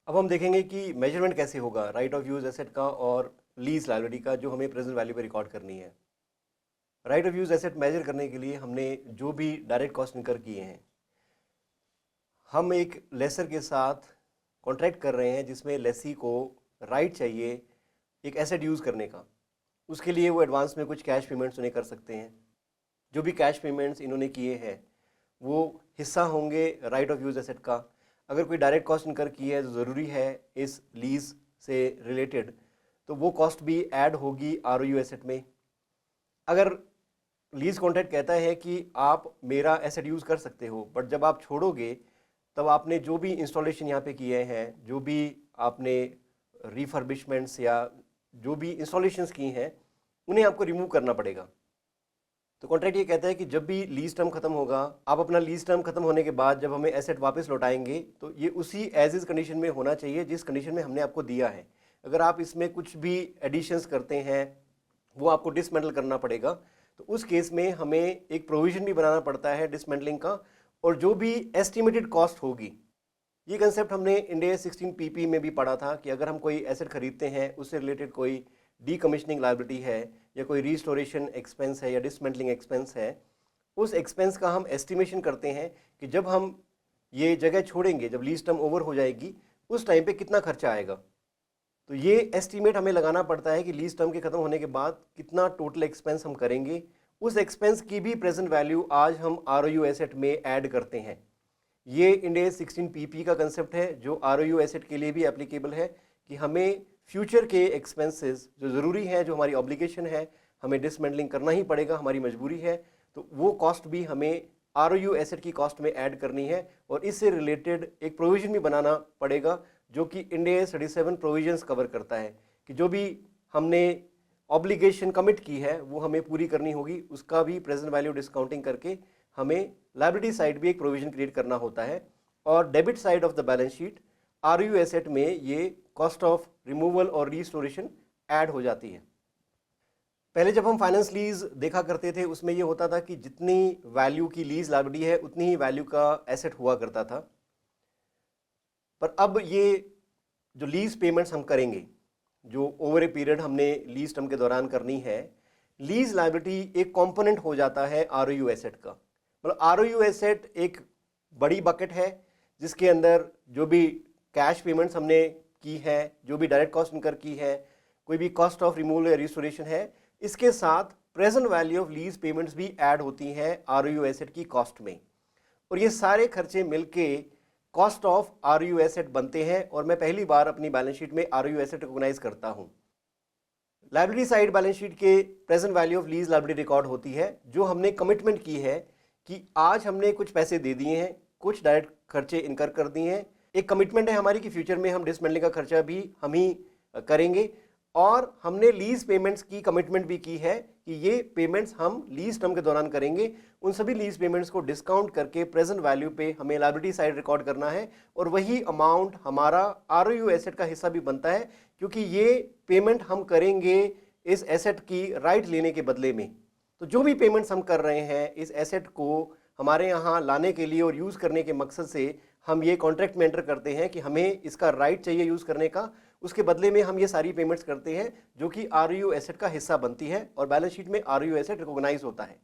अब हम देखेंगे कि मेजरमेंट कैसे होगा राइट ऑफ यूज एसेट का और लीज लायबिलिटी का जो हमें प्रेजेंट वैल्यू पे रिकॉर्ड करनी है। Right of use asset measure करने के लिए हमने जो भी डायरेक्ट कॉस्ट इनकर किए हैं, हम एक लेसर के साथ कॉन्ट्रैक्ट कर रहे हैं जिसमें लेसी को राइट चाहिए एक एसेट यूज़ करने का। उसके लिए वो एडवांस में कुछ कैश पेमेंट्स उन्हें कर सकते हैं। जो भी कैश पेमेंट्स इन्होंने किए हैं वो हिस्सा होंगे राइट ऑफ यूज़ एसेट का। अगर कोई डायरेक्ट कॉस्ट इनकर की है तो ज़रूरी है इस लीज से रिलेटेड, तो वो कॉस्ट भी ऐड होगी आरओयू एसेट में। अगर लीज कॉन्ट्रैक्ट कहता है कि आप मेरा एसेट यूज़ कर सकते हो, बट जब आप छोड़ोगे तब आपने जो भी इंस्टॉलेशन यहाँ पे किए हैं, जो भी आपने रिफर्बिशमेंट्स या जो भी इंस्टॉलेशंस की हैं, उन्हें आपको रिमूव करना पड़ेगा। तो कॉन्ट्रैक्ट ये कहता है कि जब भी लीज टर्म खत्म होगा, आप अपना लीज टर्म खत्म होने के बाद जब हमें एसेट वापस लौटाएंगे तो ये उसी एज इज कंडीशन में होना चाहिए जिस कंडीशन में हमने आपको दिया है। अगर आप इसमें कुछ भी एडिशंस करते हैं वो आपको डिसमेंटल करना पड़ेगा। तो उस केस में हमें एक प्रोविजन भी बनाना पड़ता है डिसमेंटलिंग का, और जो भी एस्टिमेटेड कॉस्ट होगी, ये कंसेप्ट हमने इंडिया 16 पीपी में भी पढ़ा था कि अगर हम कोई एसेट खरीदते हैं, उससे रिलेटेड कोई डीकमिशनिंग लायबिलिटी है या कोई रिस्टोरेशन एक्सपेंस है या डिसमेंटलिंग एक्सपेंस है, उस एक्सपेंस का हम एस्टिमेशन करते हैं कि जब हम ये जगह छोड़ेंगे, जब लीज टर्म ओवर हो जाएगी, उस टाइम पे कितना खर्चा आएगा। तो ये एस्टिमेट हमें लगाना पड़ता है कि लीज टर्म के खत्म होने के बाद कितना टोटल एक्सपेंस हम करेंगे। उस एक्सपेंस की भी प्रेजेंट वैल्यू आज हम आरओयू एसेट में ऐड करते हैं। ये इंडिया 16 पीपी का कंसेप्ट है जो आरओयू एसेट के लिए भी एप्लीकेबल है कि हमें फ्यूचर के एक्सपेंसेस जो ज़रूरी हैं, जो हमारी ऑब्लिगेशन है, हमें डिसमेंटलिंग करना ही पड़ेगा, हमारी मजबूरी है, तो वो कॉस्ट भी हमें आरओयू एसेट की कॉस्ट में ऐड करनी है। और इससे रिलेटेड एक प्रोविजन भी बनाना पड़ेगा जो कि इंडिया 37 प्रोविजंस कवर करता है कि जो भी हमने ऑब्लिगेशन कमिट की है वो हमें पूरी करनी होगी। उसका भी प्रेजेंट वैल्यू डिस्काउंटिंग करके हमें लायबिलिटी साइड भी एक प्रोविजन क्रिएट करना होता है। और debit side of the balance sheet ROU asset में ये कॉस्ट ऑफ रिमूवल और रिस्टोरेशन ऐड हो जाती है। पहले जब हम फाइनेंस लीज देखा करते थे उसमें ये होता था कि जितनी वैल्यू की लीज लायबिलिटी है उतनी ही वैल्यू का एसेट हुआ करता था। पर अब ये जो लीज पेमेंट्स हम करेंगे, जो ओवर ए पीरियड हमने लीज टर्म के दौरान करनी है, लीज लायबिलिटी एक कंपोनेंट हो जाता है आरओयू एसेट का। मतलब आरओयू एसेट एक बड़ी बकेट है जिसके अंदर जो भी कैश पेमेंट्स हमने की है, जो भी डायरेक्ट कॉस्ट इनकर की है, कोई भी कॉस्ट ऑफ रिमूवल या रिस्टोरेशन है, इसके साथ present value of lease payments भी ऐड होती हैं आरओयू एसेट की कॉस्ट में। और ये सारे खर्चे मिलके कॉस्ट ऑफ आरओयू एसेट बनते हैं और मैं पहली बार अपनी बैलेंस शीट में आरओयू एसेट रिकॉग्नाइज करता हूं। लायबिलिटी साइड बैलेंस शीट के present value of lease liability record होती है जो हमने कमिटमेंट की है कि आज हमने कुछ पैसे दे दिए हैं, कुछ डायरेक्ट खर्चे इनकर कर दिए हैं। एक कमिटमेंट है हमारी कि फ्यूचर में हम डिसमेंटलिंग का खर्चा भी हम ही करेंगे, और हमने लीज पेमेंट्स की कमिटमेंट भी की है कि ये पेमेंट्स हम लीज टर्म के दौरान करेंगे। उन सभी लीज पेमेंट्स को डिस्काउंट करके प्रेजेंट वैल्यू पे हमें लायबिलिटी साइड रिकॉर्ड करना है और वही अमाउंट हमारा आरओयू एसेट का हिस्सा भी बनता है, क्योंकि ये पेमेंट हम करेंगे इस एसेट की राइट लेने के बदले में। तो जो भी पेमेंट्स हम कर रहे हैं इस एसेट को हमारे यहाँ लाने के लिए और यूज़ करने के मकसद से हम ये कॉन्ट्रैक्ट में एंटर करते हैं कि हमें इसका राइट चाहिए यूज़ करने का। उसके बदले में हम ये सारी पेमेंट्स करते हैं जो कि आरओयू एसेट का हिस्सा बनती है और बैलेंस शीट में आरओयू एसेट रिकॉग्नाइज होता है।